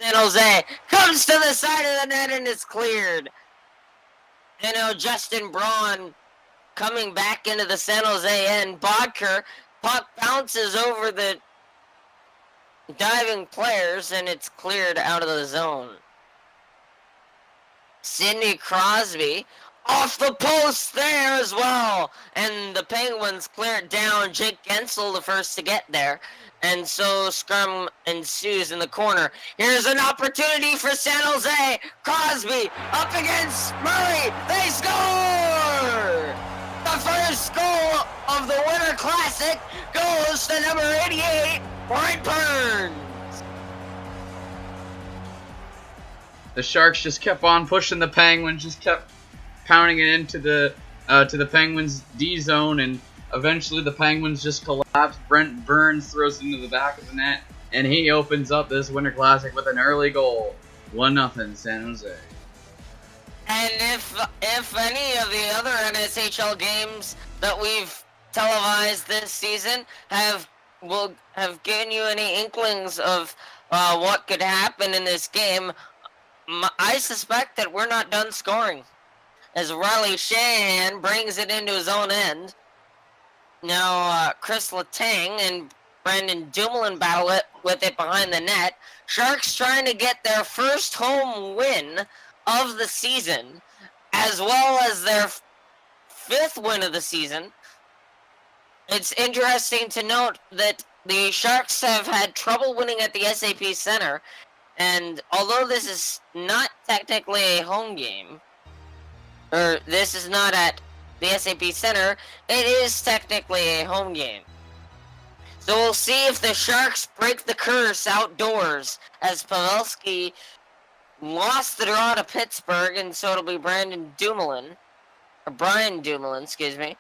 San Jose comes to the side of the net and it's cleared. Justin Braun coming back into the San Jose end. Bodker, puck bounces over the diving players and it's cleared out of the zone. Sidney Crosby off the post there as well. And the Penguins clear it down. Jake Gensel the first to get there. And so scrum ensues in the corner. Here's an opportunity for San Jose. Crosby up against Murray. They score! The first goal of the Winter Classic goes to number 88, Brent Burns. The Sharks just kept on pushing the Penguins, just kept pounding it into the to the Penguins' D zone, and eventually the Penguins just collapsed. Brent Burns throws it into the back of the net, and he opens up this Winter Classic with an early goal. 1-0 San Jose. And if any of the other NSHL games that we've televised this season have given you any inklings of what could happen in this game, I suspect that we're not done scoring. As Riley Shanahan brings it into his own end. Now Chris Letang and Brandon Dumoulin battle it with it behind the net. Sharks trying to get their first home win of the season, as well as their fifth win of the season. It's interesting to note that the Sharks have had trouble winning at the SAP Center, and although this is not technically a home game, or this is not at the SAP Center, it is technically a home game. So we'll see if the Sharks break the curse outdoors, as Pavelski lost the draw to Pittsburgh, and so it'll be Brian Dumoulin, excuse me.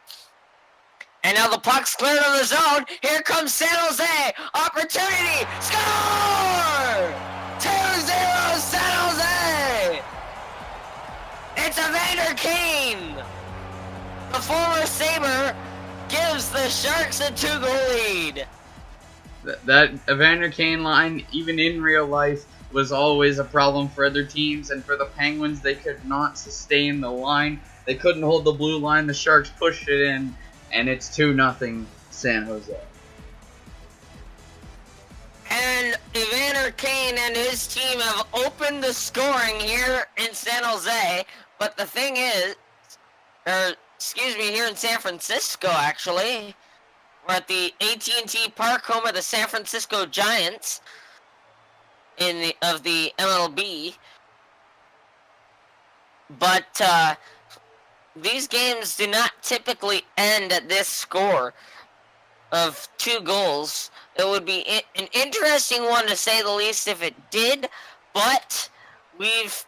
And now the puck's cleared of the zone. Here comes San Jose. Opportunity. Score! 2-0 San Jose! It's Evander Kane. The former Sabre gives the Sharks a 2-goal lead. That Evander Kane line, even in real life, was always a problem for other teams, and for the Penguins, they could not sustain the line. They couldn't hold the blue line. The Sharks pushed it in, and it's 2-0 San Jose. And Evander Kane and his team have opened the scoring here in San Jose, but the thing is, here in San Francisco, actually. We're at the AT&T Park, home of the San Francisco Giants of the MLB. But these games do not typically end at this score of 2 goals. It would be an interesting one, to say the least, if it did, but we've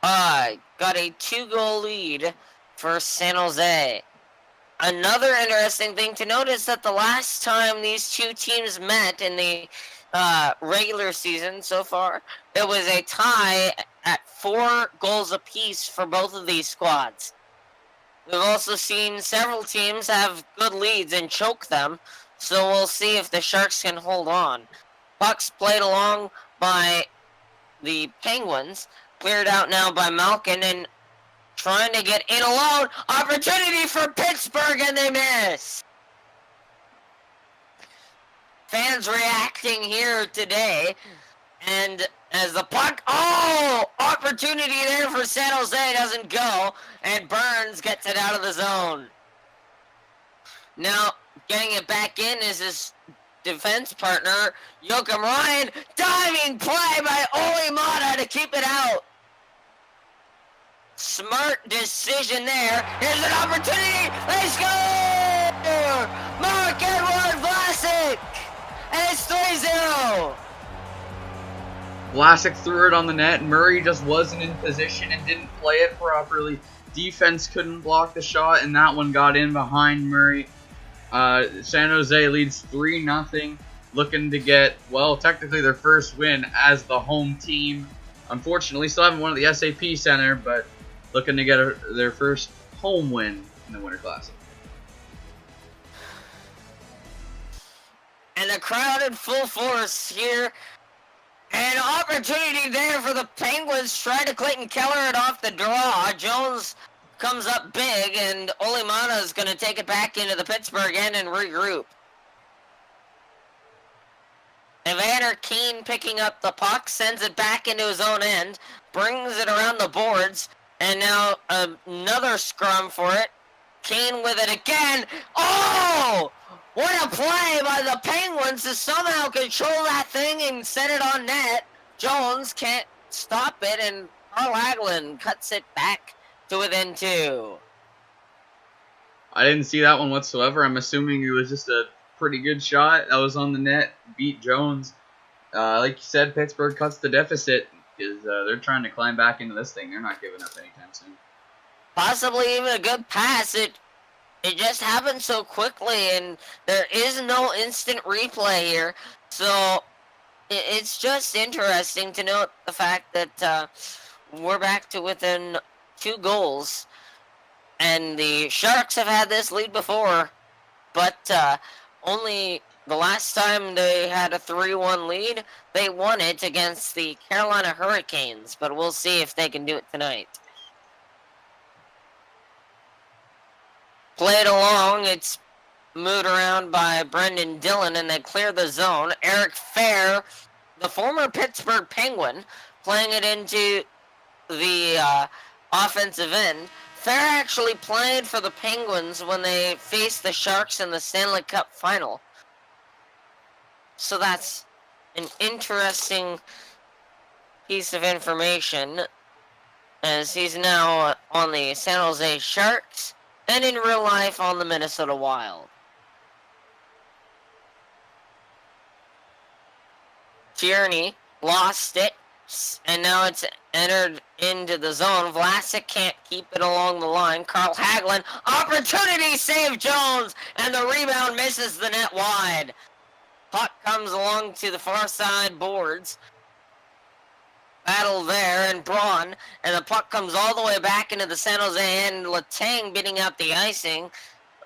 got a 2-goal lead for San Jose. Another interesting thing to note is that the last time these two teams met in the regular season so far, it was a tie at 4 goals apiece for both of these squads. We've also seen several teams have good leads and choke them, so we'll see if the Sharks can hold on. Puck's played along by the Penguins, cleared out now by Malkin, and trying to get in alone. Opportunity for Pittsburgh, and they miss. Fans reacting here today. And as the puck, opportunity there for San Jose, doesn't go. And Burns gets it out of the zone. Now, getting it back in is his defense partner, Joachim Ryan. Diving play by Ole Mata to keep it out. Smart decision there. Here's an opportunity. They score! Marc-Edouard Vlasic! And it's 3-0. Vlasic threw it on the net. Murray just wasn't in position and didn't play it properly. Defense couldn't block the shot, and that one got in behind Murray. San Jose leads 3-0, looking to get, well, technically their first win as the home team. Unfortunately, still haven't won at the SAP Center, but looking to get their first home win in the Winter Classic. And a crowd in full force here An opportunity there for the Penguins. Try to Clayton Keller it off the draw. Jones comes up big, and Olimana is going to take it back into the Pittsburgh end and regroup. Evander Kane picking up the puck, sends it back into his own end, brings it around the boards, and now another scrum for it. Kane with it again. Oh! What a play by the Penguins to somehow control that thing and set it on net. Jones can't stop it, and Carl Hagelin cuts it back to within 2. I didn't see that one whatsoever. I'm assuming it was just a pretty good shot that was on the net, beat Jones. Like you said, Pittsburgh cuts the deficit because they're trying to climb back into this thing. They're not giving up anytime soon. Possibly even a good pass. It just happened so quickly, and there is no instant replay here. So it's just interesting to note the fact that we're back to within 2 goals. And the Sharks have had this lead before, but only the last time they had a 3-1 lead, they won it against the Carolina Hurricanes. But we'll see if they can do it tonight. Played along, it's moved around by Brendan Dillon, and they clear the zone. Eric Fair, the former Pittsburgh Penguin, playing it into the offensive end. Fair actually played for the Penguins when they faced the Sharks in the Stanley Cup Final. So that's an interesting piece of information, as he's now on the San Jose Sharks and in real life on the Minnesota Wild. Tierney lost it, and now it's entered into the zone. Vlasic can't keep it along the line. Carl Hagelin, opportunity, save Jones, and the rebound misses the net wide. Puck comes along to the far side boards. Battle there, and Braun, and the puck comes all the way back into the San Jose end. Letang bidding out the icing,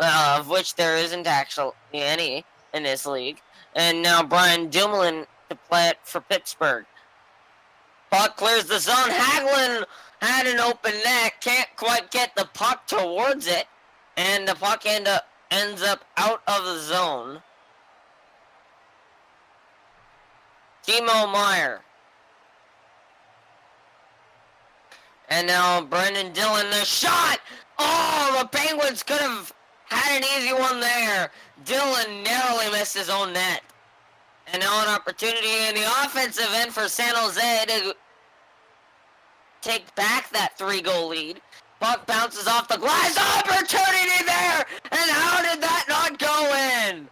of which there isn't actually any in this league. And now Brian Dumoulin to play it for Pittsburgh. Puck clears the zone. Hagelin had an open net, can't quite get the puck towards it, and the puck ends up out of the zone. Timo Meyer. And now Brendan Dillon, the shot! Oh, the Penguins could have had an easy one there. Dillon narrowly missed his own net. And now an opportunity in the offensive end for San Jose to take back that 3-goal lead. Puck bounces off the glass. Opportunity there! And how did that not go in?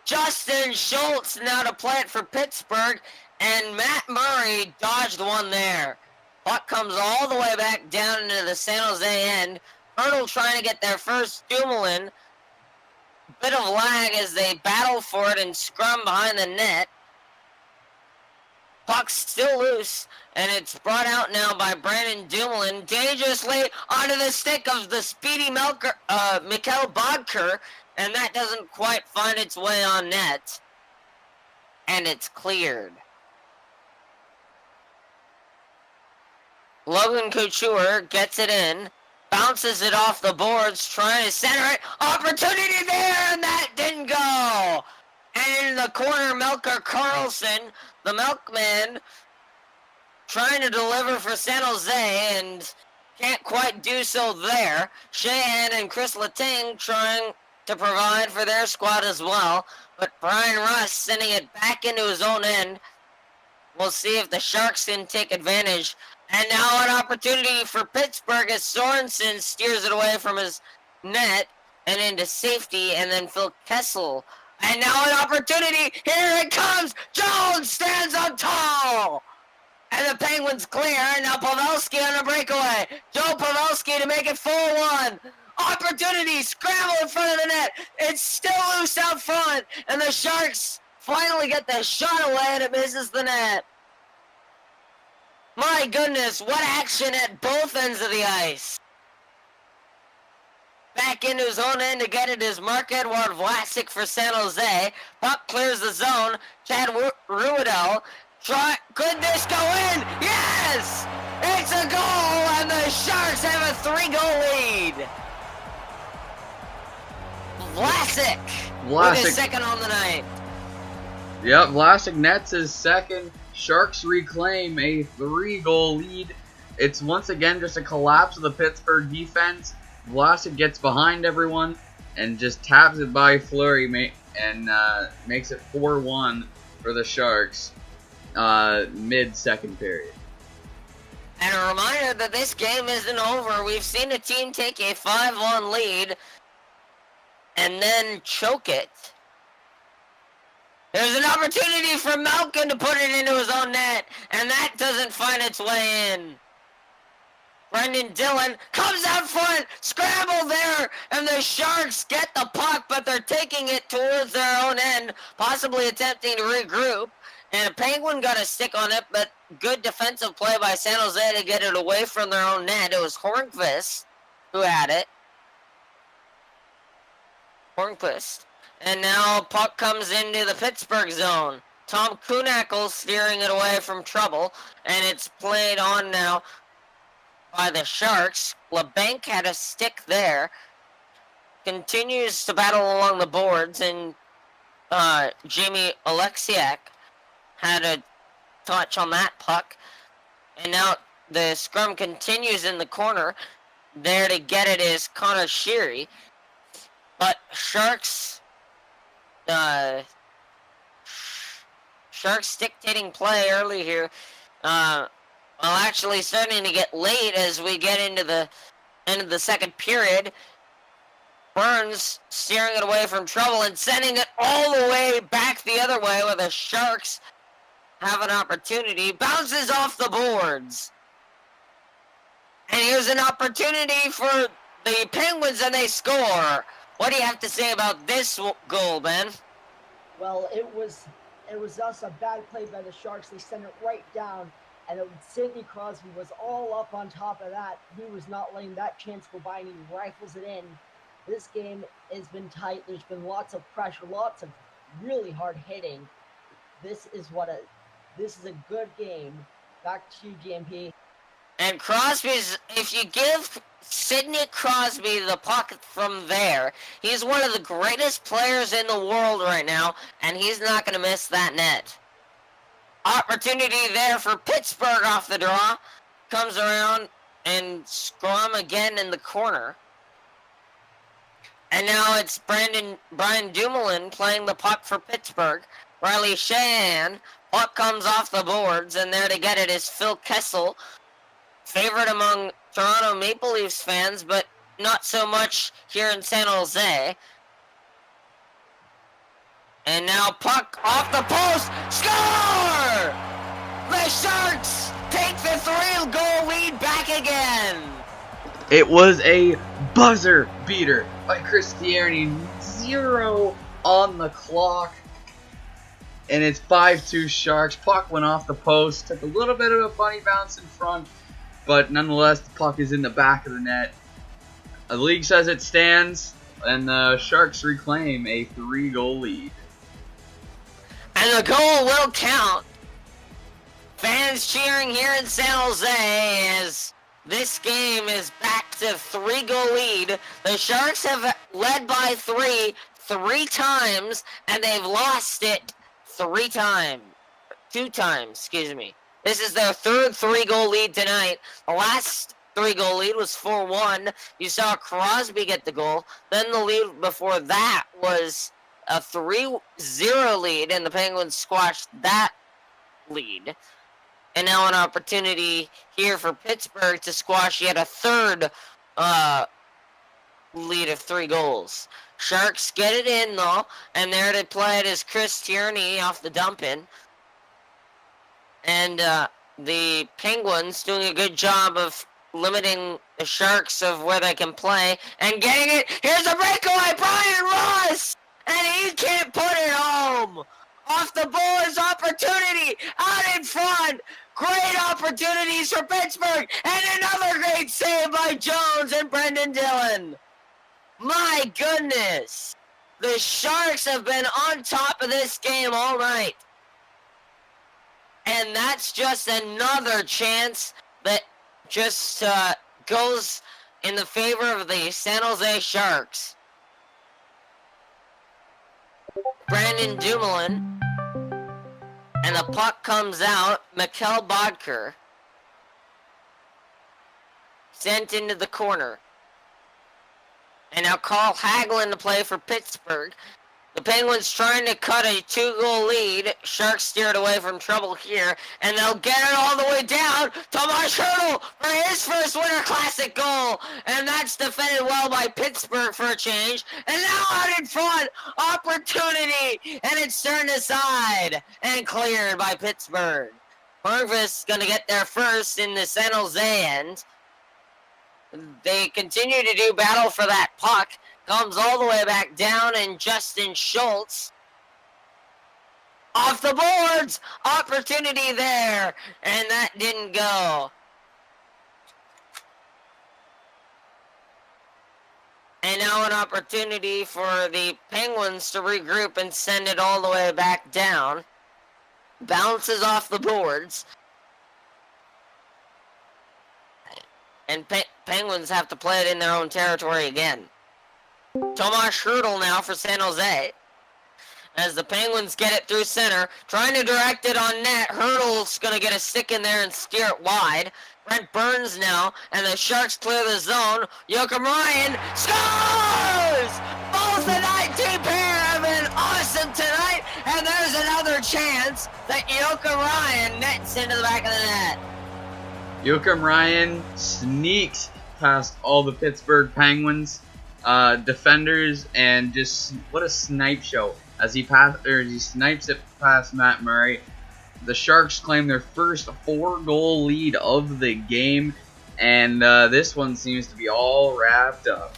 Justin Schultz now to play it for Pittsburgh. And Matt Murray dodged one there. Puck comes all the way back down into the San Jose end. Hurdle trying to get there first. Dumoulin. Bit of lag as they battle for it and scrum behind the net. Puck's still loose, and it's brought out now by Brandon Dumoulin. Dangerously onto the stick of the speedy Mikhail Bodker, and that doesn't quite find its way on net. And it's cleared. Logan Couture gets it in, bounces it off the boards, trying to center it. Opportunity there, and that didn't go. And in the corner, Melker Carlson, the milkman, trying to deliver for San Jose, and can't quite do so there. Sheahan and Chris Letang trying to provide for their squad as well, but Brian Russ sending it back into his own end. We'll see if the Sharks can take advantage. And now an opportunity for Pittsburgh as Sorensen steers it away from his net and into safety, and then Phil Kessel. And now an opportunity. Here it comes. Jones stands up tall. And the Penguins clear. And now Pavelski on a breakaway. Joe Pavelski to make it 4-1. Opportunity. Scramble in front of the net. It's still loose out front. And the Sharks finally get the shot away, and it misses the net. My goodness, what action at both ends of the ice. Back into his own end to get it is Marc-Edouard Vlasic for San Jose. Puck clears the zone. Chad Ruhwedel Could this go in? Yes! It's a goal, and the Sharks have a 3-goal lead. Vlasic with his second on the night. Yep, Vlasic nets his second. Sharks reclaim a 3-goal lead. It's once again just a collapse of the Pittsburgh defense. Vlasic gets behind everyone and just taps it by Fleury and makes it 4-1 for the Sharks mid-second period. And a reminder that this game isn't over. We've seen a team take a 5-1 lead and then choke it. There's an opportunity for Malkin to put it into his own net, and that doesn't find its way in. Brendan Dillon comes out front, scramble there, and the Sharks get the puck, but they're taking it towards their own end, possibly attempting to regroup. And a Penguin got a stick on it, but good defensive play by San Jose to get it away from their own net. It was Hornqvist who had it. Hornqvist. And now puck comes into the Pittsburgh zone. Tom Kuhnackel steering it away from trouble, and it's played on now by the Sharks. LeBanc had a stick there. Continues to battle along the boards, and Jamie Oleksiak had a touch on that puck. And now the scrum continues in the corner. There to get it is Connor Sheary. But Sharks dictating play early here. Well, actually starting to get late as we get into the end of the second period. Burns steering it away from trouble and sending it all the way back the other way where the Sharks have an opportunity. Bounces off the boards. And here's an opportunity for the Penguins, and they score. What do you have to say about this goal, Ben? Well, it was also a bad play by the Sharks. They sent it right down, and Sidney Crosby was all up on top of that. He was not letting that chance go by, and he rifles it in. This game has been tight. There's been lots of pressure, lots of really hard hitting. This is a good game. Back to you, GMP. And Crosby's, if you give Sidney Crosby the puck from there, he's one of the greatest players in the world right now, and he's not going to miss that net. Opportunity there for Pittsburgh off the draw. Comes around and scrum again in the corner. And now it's Brian Dumoulin playing the puck for Pittsburgh. Riley Sheahan, puck comes off the boards, and there to get it is Phil Kessel. Favorite among Toronto Maple Leafs fans, but not so much here in San Jose. And now puck off the post. Score! The Sharks take the 3-goal lead back again. It was a buzzer beater by Chris Tierney. 0 on the clock. And it's 5-2 Sharks. Puck went off the post. Took a little bit of a funny bounce in front. But nonetheless, the puck is in the back of the net. The league says it stands, and the Sharks reclaim a 3-goal lead. And the goal will count. Fans cheering here in San Jose as this game is back to 3-goal lead. The Sharks have led by 3 times, and they've lost it 2 times, excuse me. This is their third 3-goal lead tonight. The last 3-goal lead was 4-1. You saw Crosby get the goal. Then the lead before that was a 3-0 lead, and the Penguins squashed that lead. And now an opportunity here for Pittsburgh to squash yet a third lead of 3 goals. Sharks get it in, though, and there to play it is Chris Tierney off the dump-in. And the Penguins doing a good job of limiting the Sharks of where they can play and getting it. Here's a breakaway, Brian Ross! And he can't put it home. Off the boards, opportunity out in front. Great opportunities for Pittsburgh. And another great save by Jones and Brendan Dillon. My goodness. The Sharks have been on top of this game all night. And that's just another chance that just goes in the favor of the San Jose Sharks. Brandon Dumoulin. And the puck comes out. Mikkel Bodker. Sent into the corner. And now Carl Hagelin to play for Pittsburgh. The Penguins trying to cut a 2-goal lead. Sharks steered away from trouble here. And they'll get it all the way down. Tomas Hertl for his first Winter Classic goal. And that's defended well by Pittsburgh for a change. And now out in front. Opportunity. And it's turned aside. And cleared by Pittsburgh. Bergvist's going to get there first in the San Jose end. They continue to do battle for that puck. Comes all the way back down, and Justin Schultz off the boards. Opportunity there, and that didn't go. And now an opportunity for the Penguins to regroup and send it all the way back down. Bounces off the boards. And Penguins have to play it in their own territory again. Tomas Hertl now for San Jose. As the Penguins get it through center, trying to direct it on net. Hertl's going to get a stick in there and steer it wide. Brent Burns now, and the Sharks clear the zone. Joakim Ryan scores! Both the 19 pair have been awesome tonight, and there's another chance that Joakim Ryan nets into the back of the net. Joakim Ryan sneaks past all the Pittsburgh Penguins defenders, and just what a snipe show as he snipes it past Matt Murray. The Sharks claim their first 4-goal lead of the game, and this one seems to be all wrapped up.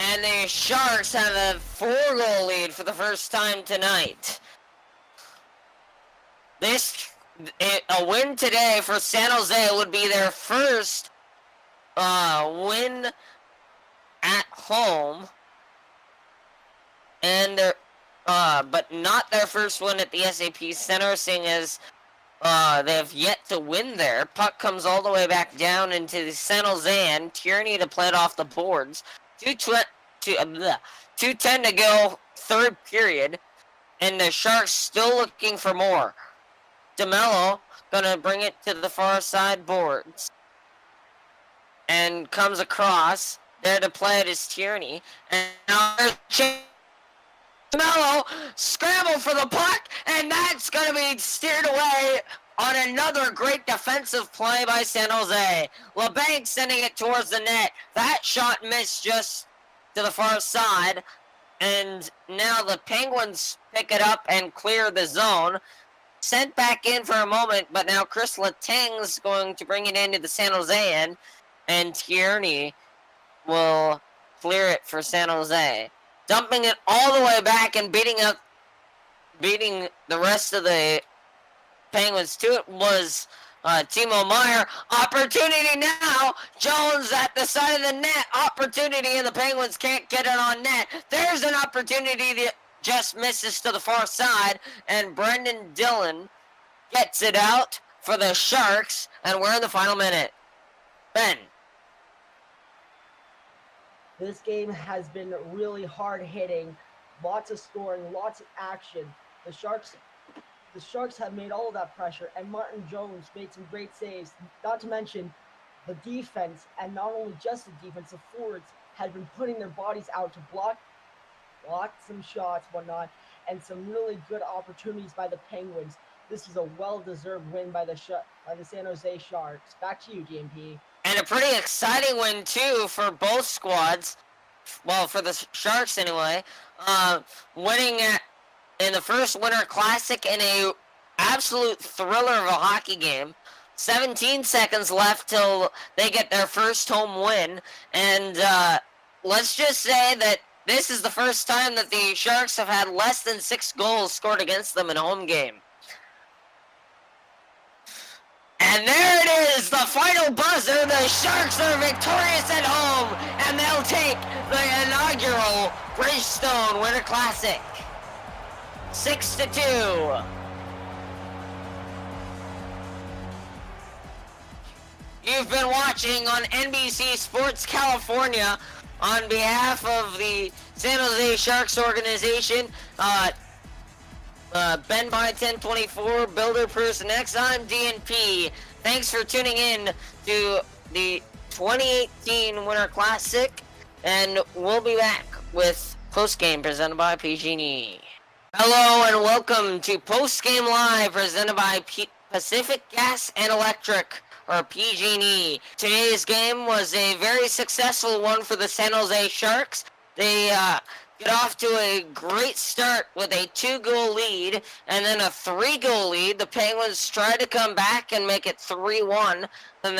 And the Sharks have a 4-goal lead for the first time tonight. A win today for San Jose would be their first win at home, and but not their first win at the SAP Center, seeing as they have yet to win there. Puck comes all the way back down into the San Jose end. Tierney to play it off the boards. 2:10 to go, third period, and the Sharks still looking for more. DeMello gonna bring it to the far side boards. And comes across. There to play it is Tierney. And now there's DeMello scramble for the puck. And that's gonna be steered away on another great defensive play by San Jose. LeBanc sending it towards the net. That shot missed just to the far side. And now the Penguins pick it up and clear the zone. Sent back in for a moment, but now Chris Letang's going to bring it into the San Jose end, and Tierney will clear it for San Jose. Dumping it all the way back and beating the rest of the Penguins to it was Timo Meier. Opportunity now. Jones at the side of the net. Opportunity, and the Penguins can't get it on net. There's an opportunity that just misses to the far side, and Brendan Dillon gets it out for the Sharks, and we're in the final minute. Ben. This game has been really hard-hitting, lots of scoring, lots of action. The Sharks have made all of that pressure, and Martin Jones made some great saves, not to mention the defense, and not only just the defense, the forwards had been putting their bodies out to block some shots, whatnot, and some really good opportunities by the Penguins. This is a well-deserved win by the San Jose Sharks. Back to you, GMP. And a pretty exciting win, too, for both squads. Well, for the Sharks, anyway. Winning in the first Winter Classic in a absolute thriller of a hockey game. 17 seconds left till they get their first home win. And let's just say that this is the first time that the Sharks have had less than 6 goals scored against them in a home game. And there it is, the final buzzer. The Sharks are victorious at home, and they'll take the inaugural Bridgestone Winter Classic. 6-2. You've been watching on NBC Sports California on behalf of the San Jose Sharks organization. Ben by 1024, Builder Person X, I'm DNP. Thanks for tuning in to the 2018 Winter Classic, and we'll be back with Postgame presented by PG&E. Hello and welcome to Postgame Live presented by Pacific Gas and Electric, or PG&E. Today's game was a very successful one for the San Jose Sharks. They get off to a great start with a 2-goal lead and then a 3-goal lead. The Penguins tried to come back and make it 3-1, but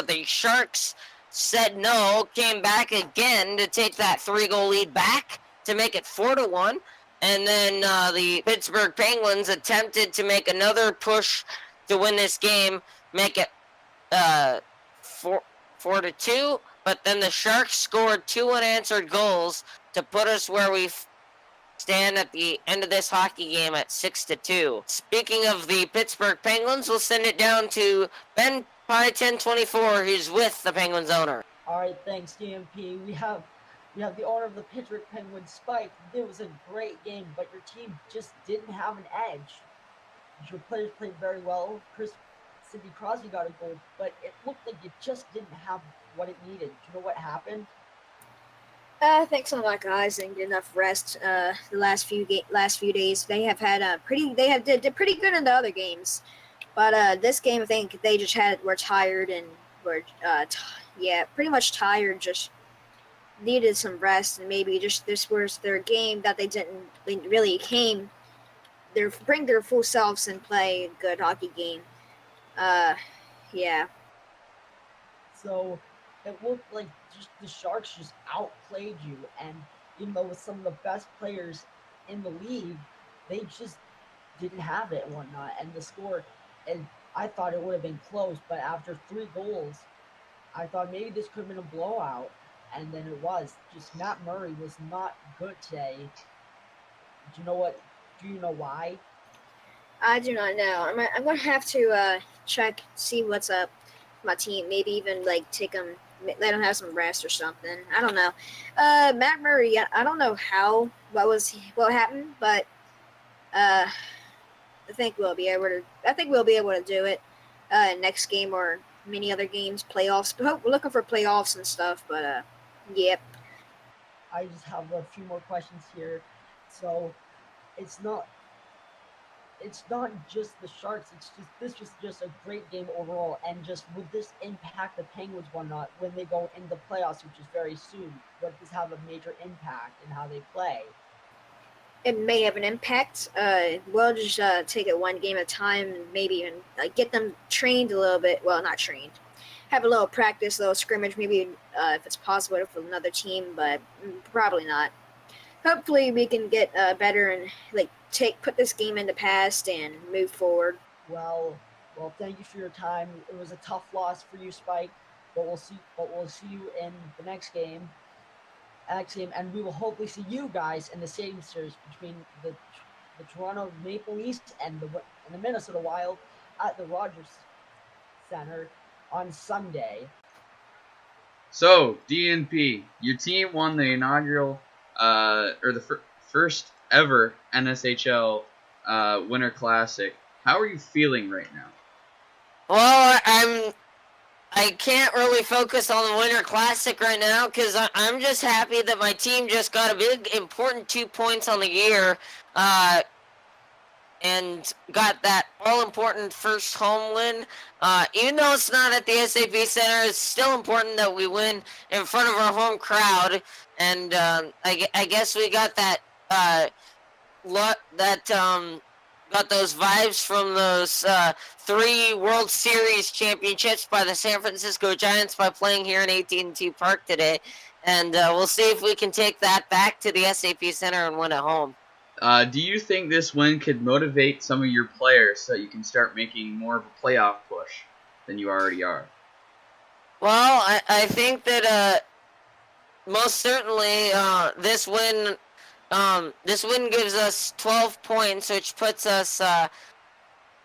the Sharks said no, came back again to take that 3-goal lead back to make it 4-1. And then the Pittsburgh Penguins attempted to make another push to win this game, make it 4-2. But then the Sharks scored 2 unanswered goals to put us where we stand at the end of this hockey game at 6-2. Speaking of the Pittsburgh Penguins, we'll send it down to Ben Pie 1024, who's with the Penguins owner. All right, thanks, DMP. We have the owner of the Pittsburgh Penguins, Spike. It was a great game, but your team just didn't have an edge. Your players played very well. Sidney Crosby got a goal, but it looked like you just didn't have what it needed. Do you know what happened? I think some of our guys didn't get enough rest. The last few days, they have had did pretty good in the other games, but this game I think they just were tired and were pretty much tired. Just needed some rest, and maybe just this was their game that they really bring their full selves and play a good hockey game. Yeah. So it looked like just the Sharks just outplayed you, and even though with some of the best players in the league, they just didn't have it and whatnot. And the score, and I thought it would have been close, but after 3 goals, I thought maybe this could have been a blowout, and then it was. Just Matt Murray was not good today. Do you know why? I do not know. I'm going to have to check, see what's up with my team. Maybe even take them, let them have some rest or something. I don't know. Matt Murray, I don't know what happened, but I think we'll be able to do it next game or many other games, playoffs. We're looking for playoffs and stuff, but yep. I just have a few more questions here. So it's not just the Sharks. This was just a great game overall, and just would this impact the Penguins whatnot when they go into the playoffs, which is very soon? Would this have a major impact in how they play? It may have an impact. We'll just take it one game at a time, and maybe even get them trained a little bit. Well, not trained. Have a little practice, a little scrimmage, maybe if it's possible for another team, but probably not. Hopefully, we can get better and put this game in the past and move forward. Well, thank you for your time. It was a tough loss for you, Spike, but we'll see you in the next game. And we will hopefully see you guys in the same series between the Toronto Maple Leafs and the Minnesota Wild at the Rogers Center on Sunday. So, DNP, your team won the inaugural, first ever NSHL Winter Classic. How are you feeling right now? Well, I can't really focus on the Winter Classic right now because I'm just happy that my team just got a big, important 2 points on the year and got that all-important first home win. Even though it's not at the SAP Center, it's still important that we win in front of our home crowd. And I guess we got that got those vibes from those 3 World Series championships by the San Francisco Giants by playing here in AT&T Park today. And we'll see if we can take that back to the SAP Center and win at home. Do you think this win could motivate some of your players so that you can start making more of a playoff push than you already are? Well, I think that most certainly this win This win gives us 12 points, which puts us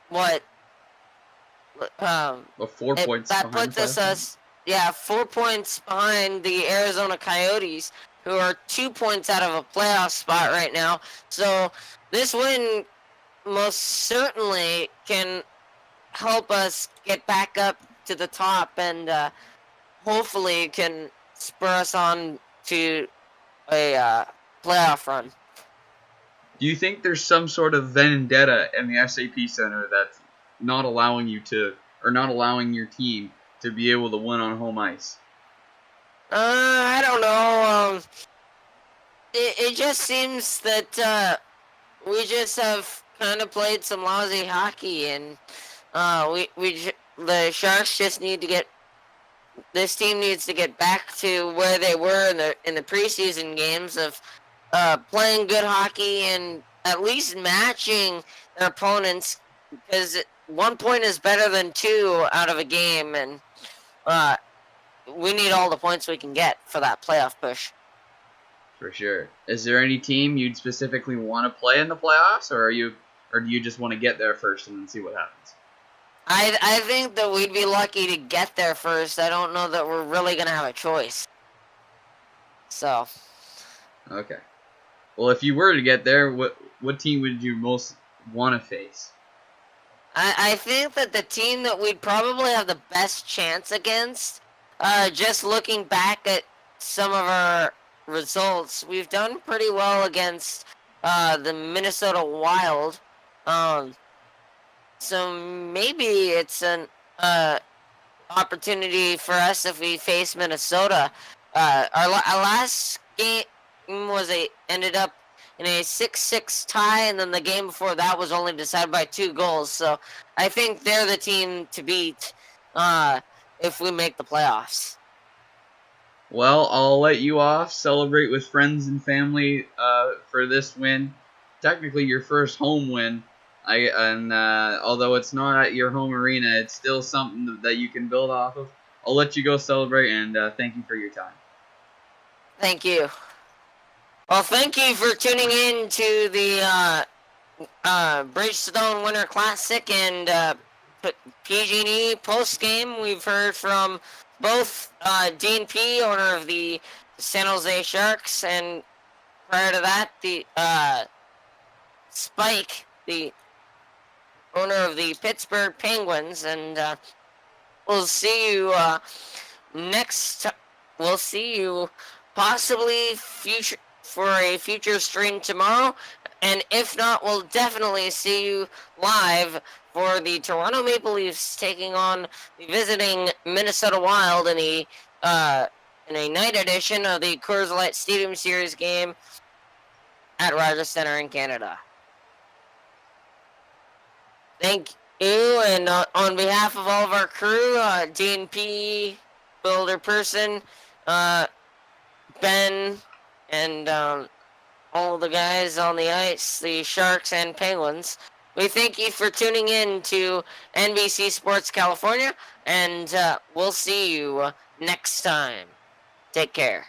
what? Well, 4 points That behind puts the us playoff. 4 points behind the Arizona Coyotes, who are 2 points out of a playoff spot right now. So this win most certainly can help us get back up to the top, and hopefully can spur us on to a playoff run. Do you think there's some sort of vendetta in the SAP Center that's not allowing you to, or not allowing your team to be able to win on home ice? I don't know. It just seems that we just have kind of played some lousy hockey, and the Sharks just need to get. This team needs to get back to where they were in the preseason games of playing good hockey and at least matching their opponents, because 1 point is better than 2 out of a game, and we need all the points we can get for that playoff push. For sure. Is there any team you'd specifically want to play in the playoffs, or do you just want to get there first and then see what happens? I think that we'd be lucky to get there first. I don't know that we're really going to have a choice. So. Okay. Well, if you were to get there, what team would you most want to face? I think that the team that we'd probably have the best chance against, just looking back at some of our results, we've done pretty well against the Minnesota Wild. So maybe it's an opportunity for us if we face Minnesota. Our last game ended up in a 6-6 tie, and then the game before that was only decided by 2 goals. So I think they're the team to beat if we make the playoffs. Well, I'll let you off. Celebrate with friends and family for this win. Technically, your first home win. Although it's not at your home arena, it's still something that you can build off of. I'll let you go celebrate, and thank you for your time. Thank you. Well, thank you for tuning in to the Bridgestone Winter Classic and PG&E post-game. We've heard from both Dean P., owner of the San Jose Sharks, and prior to that, the Spike, the owner of the Pittsburgh Penguins, and we'll see you we'll see you possibly for a future stream tomorrow, and if not, we'll definitely see you live for the Toronto Maple Leafs taking on the visiting Minnesota Wild in a night edition of the Coors Light Stadium Series game at Rogers Centre in Canada. Thank you, and on behalf of all of our crew, DNP, Builder Person, Ben, and all the guys on the ice, the Sharks and Penguins, we thank you for tuning in to NBC Sports California, and we'll see you next time. Take care.